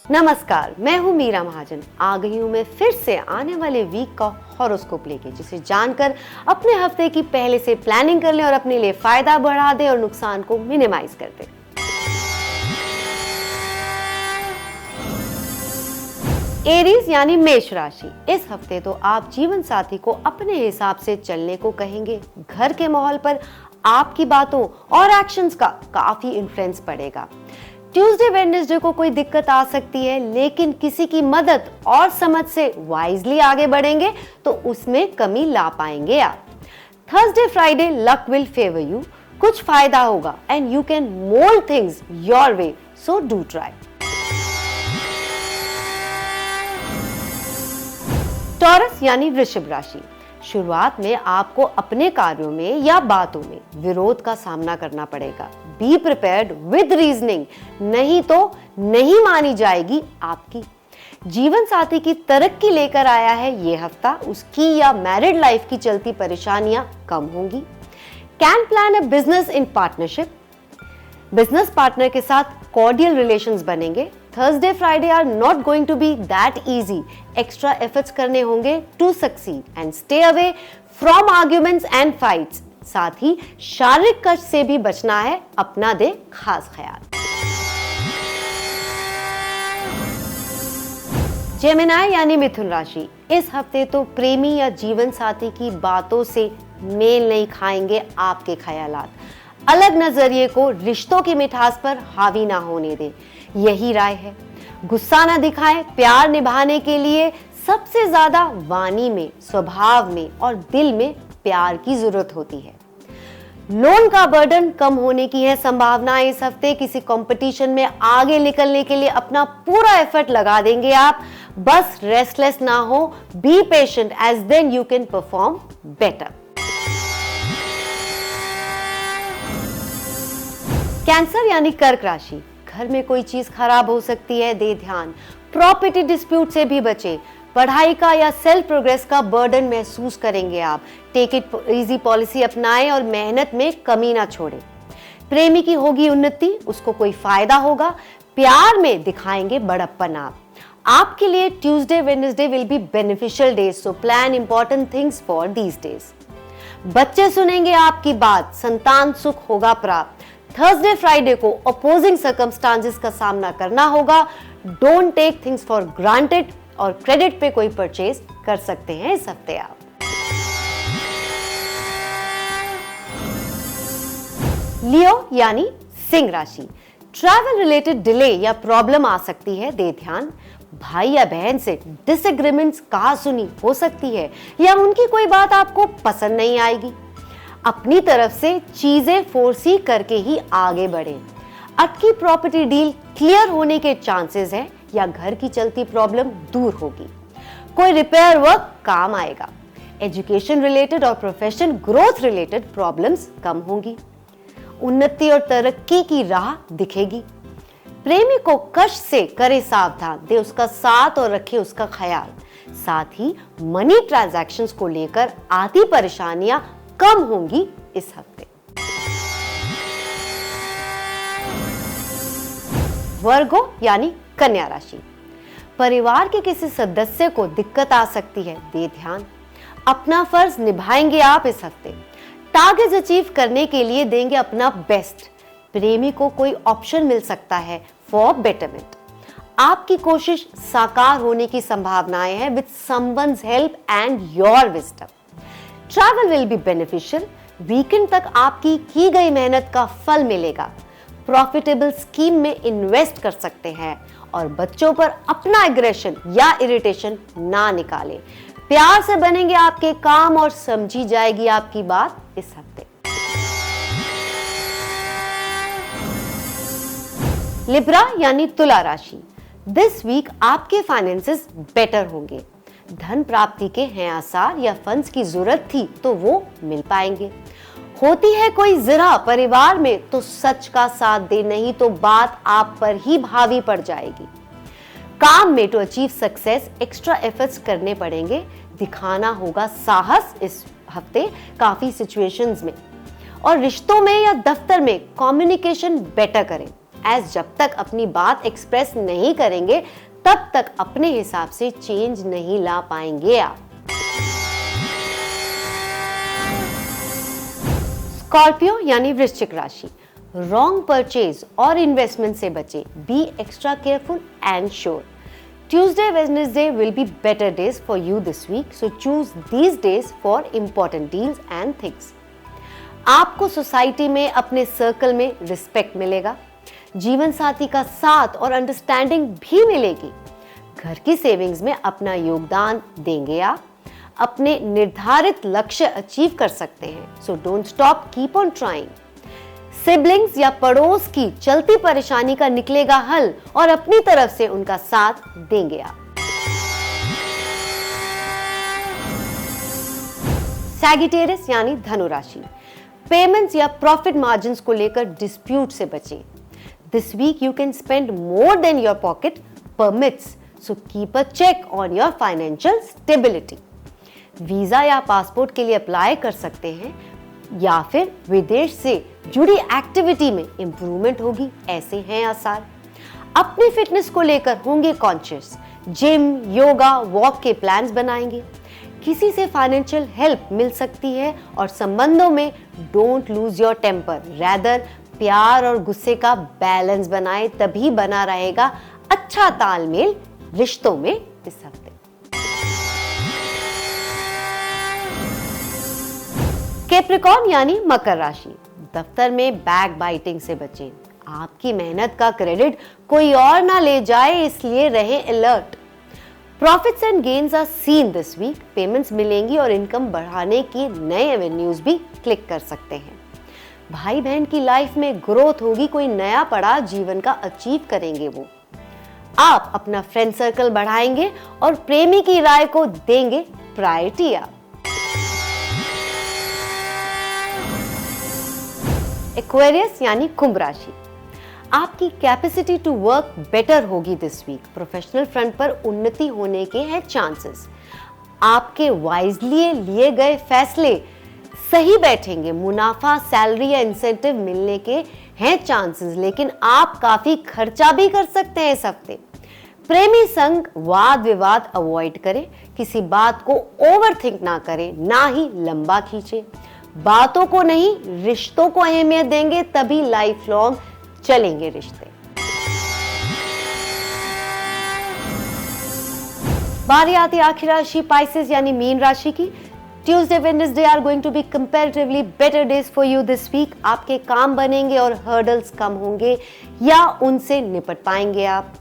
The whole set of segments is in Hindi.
नमस्कार, मैं हूँ मीरा महाजन। आ गई हूँ मैं फिर से आने वाले वीक का हॉरोस्कोप लेके, जिसे जानकर अपने हफ्ते की पहले से प्लानिंग कर लें और अपने लिए फायदा बढ़ा दें और नुकसान को मिनिमाइज कर दें। एरीज यानी मेष राशि, इस हफ्ते तो आप जीवन साथी को अपने हिसाब से चलने को कहेंगे। घर के माहौल पर आपकी बातों और एक्शंस का काफी इन्फ्लुएंस पड़ेगा। ट्यूसडे वेडनेसडे को कोई दिक्कत आ सकती है, लेकिन किसी की मदद और समझ से वाइजली आगे बढ़ेंगे तो उसमें कमी ला पाएंगे आप। Thursday Friday luck will favour you, कुछ फायदा होगा and you can mould things your way, so do try. Taurus यानी वृषभ राशि, शुरुआत में आपको अपने कार्यों में या बातों में विरोध का सामना करना पड़ेगा। बी प्रिपेयर्ड विद रीजनिंग, नहीं तो नहीं मानी जाएगी आपकी। जीवन साथी की तरक्की लेकर आया है ये हफ्ता, उसकी या मैरिड लाइफ की चलती परेशानियां कम होंगी। Can plan a business in partnership, business partner के साथ कॉर्डियल रिलेशंस बनेंगे। Thursday Friday are not going to be that easy, extra efforts करने होंगे to succeed and stay away from arguments and fights. साथ ही शारीरिक कष्ट से भी बचना है, अपना दे खास ख्याल। जेमिनी यानी मिथुन राशि, इस हफ्ते तो प्रेमी या जीवन साथी की बातों से मेल नहीं खाएंगे आपके ख्यालात। अलग नजरिए को रिश्तों की मिठास पर हावी ना होने दें, यही राय है। गुस्सा ना दिखाएं, प्यार निभाने के लिए सबसे ज्यादा वाणी में, स्वभाव में और दिल में प्यार की जरूरत होती है। लोन का बर्डन कम होने की है संभावना इस हफ्ते। किसी कंपटीशन में आगे निकलने के लिए अपना पूरा एफर्ट लगा देंगे आप। बस रेस्टलेस ना हो, be patient as then you can perform better. Cancer यानी कर्क राशि, घर में कोई चीज खराब हो सकती है, दे ध्यान। प्रॉपर्टी डिस्प्यूट से भी बचे। पढ़ाई का या सेल्फ प्रोग्रेस का बर्डन महसूस करेंगे आप। टेक इट इजी पॉलिसी अपनाएं और मेहनत में कमी ना छोड़ें। प्रेमी की होगी उन्नति, उसको कोई फायदा होगा। प्यार में दिखाएंगे बड़प्पन आप। आपके लिए Tuesday Wednesday will be beneficial days, so plan important things for these days. बच्चे सुनेंगे आपकी बात, संतान सुख होगा प्राप्त। थर्सडे फ्राइडे को अपोजिंग सर्कमस्टांसेस का सामना करना होगा। Don't take things for granted और क्रेडिट पे कोई परचेज कर सकते हैं इस हफ्ते आप। लियो यानी सिंह राशि, ट्रैवल रिलेटेड डिले या प्रॉब्लम आ सकती है, दे ध्यान। भाई या बहन से डिसएग्रीमेंट्स कहा सुनी हो सकती है या उनकी कोई बात आपको पसंद नहीं आएगी। अपनी तरफ से चीजें फोर्सी करके ही आगे बढ़ें। अटकी प्रॉपर्टी डील क्लियर होने के चांसेस हैं या घर की चलती प्रॉब्लम दूर होगी। कोई रिपेयर वर्क काम आएगा। एजुकेशन रिलेटेड और प्रोफेशन ग्रोथ रिलेटेड प्रॉब्लम्स कम होंगी। उन्नति और तरक्की की राह दिखेगी। प्रेमी को कष्ट से करे सावधान, दे उसका साथ और रखे उसका ख्याल। साथ ही मनी ट्रांजैक्शंस को लेकर आती परेशानियां कम होंगी इस हफ्ते। वर्गो यानी कन्या राशि, परिवार के किसी सदस्य को दिक्कत आ सकती है, दे ध्यान। अपना फर्ज निभाएंगे आप इस हफ्ते। टारगेट्स अचीव करने के लिए देंगे अपना बेस्ट। प्रेमी को कोई ऑप्शन मिल सकता है फॉर बेटरमेंट। आपकी कोशिश साकार होने की संभावनाएं हैं with someone's help and your wisdom. Travel will be beneficial. Weekend तक आपकी की गई मेहनत का फल मिलेगा। प्रॉफिटेबल स्कीम में इन्वेस्ट कर सकते हैं और बच्चों पर अपना एग्रेशन या इरिटेशन ना निकालें। प्यार से बनेंगे आपके काम और समझी जाएगी आपकी बात इस हफ्ते। लिब्रा यानी तुला राशि, दिस वीक आपके फाइनेंसेस बेटर होंगे। धन प्राप्ति के हैं आसार या फंड्स की जरूरत थी तो वो मिल पाएंगे। होती है कोई जिरा परिवार में तो सच का साथ दे, नहीं तो बात आप पर ही भावी पड़ जाएगी। काम में to achieve success extra efforts करने पड़ेंगे। दिखाना होगा साहस इस हफ्ते काफी सिचुएशंस में। और रिश्तों में या दफ्तर में कम्युनिकेशन बेटर करें। एज जब तक अपनी बात एक्सप्रेस नहीं करेंगे तब तक अपने हिसाब से चेंज नहीं ला पाएंगे आप। स्कॉर्पियो यानी वृश्चिक राशि, रॉन्ग परचेज और इन्वेस्टमेंट से बचे। Be extra careful and sure. Tuesday, Wednesday will be better days for you this week, so choose these days for important deals and things. आपको सोसाइटी में अपने सर्कल में रिस्पेक्ट मिलेगा, जीवन साथी का साथ और अंडरस्टैंडिंग भी मिलेगी। घर की सेविंग्स में अपना योगदान देंगे आप, अपने निर्धारित लक्ष्य अचीव कर सकते हैं, so don't stop, keep on trying. Siblings या पड़ोस की चलती परेशानी का निकलेगा हल और अपनी तरफ से उनका साथ देंगे आप। सैजिटेरियस यानी धनु राशि, पेमेंट्स या प्रॉफिट मार्जिन्स को लेकर डिस्प्यूट से बचें। This week you can spend more than your pocket permits, so keep a check on your financial stability. Visa या पासपोर्ट के लिए अप्लाई कर सकते हैं या फिर विदेश से जुड़ी एक्टिविटी में इंप्रूवमेंट होगी, ऐसे हैं आसार। अपनी फिटनेस को लेकर होंगे कॉन्शियस, जिम, योगा, वॉक के प्लान्स बनाएंगे। किसी से फाइनेंशियल हेल्प मिल सकती है और संबंधों में don't lose your temper, rather प्यार और गुस्से का बैलेंस बनाएं, तभी बना रहेगा अच्छा तालमेल रिश्तों में इस हफ्ते। कैप्रिकॉर्न यानी मकर राशि, दफ्तर में बैक बाइटिंग से बचें। आपकी मेहनत का क्रेडिट कोई और ना ले जाए, इसलिए रहें alert. Profits and gains are seen this week, payments मिलेंगी और इनकम बढ़ाने की नए एवेन्यूज भी क्लिक कर सकते हैं। भाई बहन की लाइफ में ग्रोथ होगी, कोई नया पड़ाव जीवन का अचीव करेंगे वो। आप अपना फ्रेंड सर्कल बढ़ाएंगे और प्रेमी की राय को देंगे प्रायोरिटी आप। एक्वेरियस यानी कुंभ राशि, आपकी कैपेसिटी टू वर्क बेटर होगी दिस वीक। प्रोफेशनल फ्रंट पर उन्नति होने के हैं चांसेस। आपके वाइजली लिए गए फैसले सही बैठेंगे। मुनाफा, सैलरी या इंसेंटिव मिलने के हैं चांसेस, लेकिन आप काफी खर्चा भी कर सकते हैं इस हफ्ते। प्रेमी संग वाद विवाद अवॉइड करें, किसी बात को ओवरथिंक ना करें, ना ही लंबा खींचे। बातों को नहीं, रिश्तों को अहमियत देंगे, तभी लाइफ लॉन्ग चलेंगे रिश्ते। बारी आती आखिरी राशि पाइसेस यानी मीन राशि की। Tuesday, Wednesday are going to be comparatively better days for you this week. आपके काम बनेंगे और हर्डल्स कम होंगे या उनसे निपट पाएंगे आप।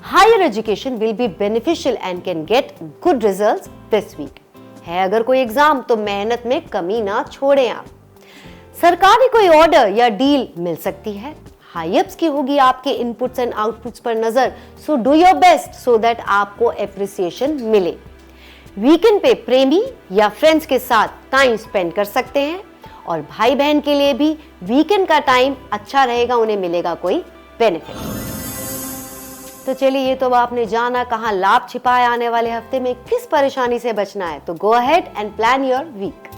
Higher education will be beneficial and can get good results this week. है अगर कोई एग्जाम तो मेहनत में कमी ना छोड़ें आप। सरकारी कोई ऑर्डर या डील मिल सकती है। हाई अप्स की होगी आपके इनपुट्स एंड आउटपुट्स पर नजर, so do your best so that आपको एप्रिसिएशन मिले। वीकेंड पे प्रेमी या फ्रेंड्स के साथ टाइम स्पेंड कर सकते हैं और भाई बहन के लिए भी वीकेंड का टाइम अच्छा रहेगा, उन्हें मिलेगा कोई बेनिफिट। तो चलिए, ये तो आपने जाना कहाँ लाभ छिपा है आने वाले हफ्ते में किस परेशानी से बचना है। तो go ahead and plan your week.